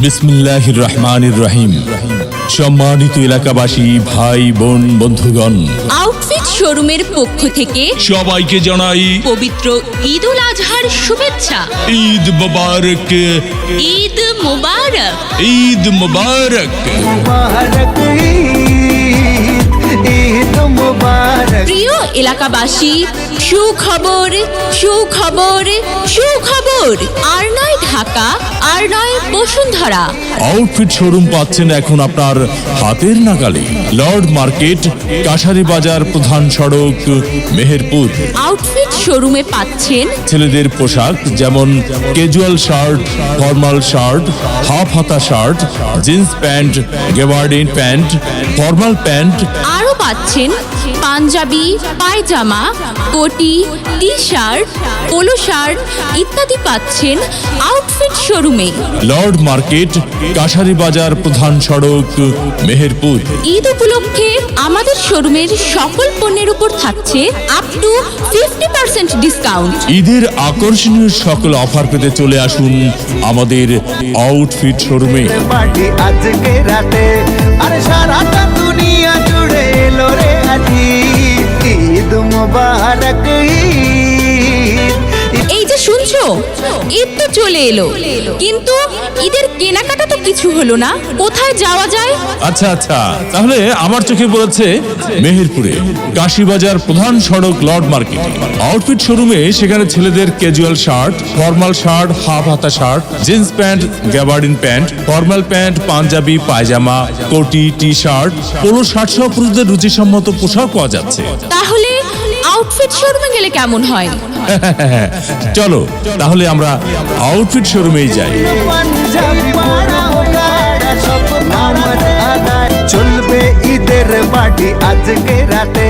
বিসমিল্লাহির রহমানির রহিম। সম্মানিত এলাকাবাসী, ভাই বোন, বন্ধুগণ, আউটফিট শোরুমের পক্ষ থেকে সবাইকে জানাই পবিত্র ঈদ উল আজহার শুভেচ্ছা। ঈদ মুবারক, ঈদ মুবারক। ঈদ মুবারক। প্রিয় এলাকাবাসী, সুখবর সুখবর সুখবর। আর নয় ঢাকা, আর নয় বসুন্ধরা। আউটফিট শোরুম পাচ্ছেন এখন আপনার হাতের নাগালে। লর্ড মার্কেট, কাশারি বাজার, প্রধান সড়ক, মেহেরপুর। আউটফিট শোরুমে পাচ্ছেন ছেলেদের পোশাক যেমন casual shirt, formal shirt, half হাতা shirt, jeans pant, gabardine pant, formal pant. আরও পাচ্ছেন পাঞ্জাবি, পায়জামা, কোটি, টি শার্ট, পোলো শার্ট ইত্যাদি পাচ্ছেন আউটফিট শোরুমে। লর্ড মার্কেট, কাশারি বাজার, প্রধান সড়ক, মেহেরপুর। ঈদ উপলক্ষে আমাদের শোরুমের সকল পণ্যের উপর থাকছে আপ টু 50% ডিসকাউন্ট। ঈদের আকর্ষণীয় সকল অফার পেতে চলে আসুন আমাদের আউটফিট শোরুমে। আজকে রাতে আর সারাটা দুনিয়া জুড়ে এলো রে আজি ঈদ মুবারক। এই যে শুনছো, ঈদ তো চলে এলো, কিন্তু ঈদের কেনাকাটা তো কিছু হলো না। কোথায় যাওয়া যায়? আচ্ছা আচ্ছা, তাহলে আমার চোখে পড়েছে মেহেরপুরে কাশিবাজার, প্রধান সড়ক, লর্ড মার্কেট আউটফিট শোরুমে। সেখানে ছেলেদের casual shirt, formal shirt, half হাতা shirt, jeans pant, gabardine pant, formal pant, panjabi, pyjama, কোটি, টি শার্ট, পোলো শার্ট সহ পুরুষদের রুচিসম্মত পোশাক পাওয়া যাচ্ছে। তাহলে আউটফিট শোরুমে গেলে কেমন হয়? চলো তাহলে আমরা আউটফিট শোরুমেই যাই। পাঞ্জাবি পরা গাড়া সব নামাজ আদায় চলবে ঈদের পার্টি আজকে রাতে।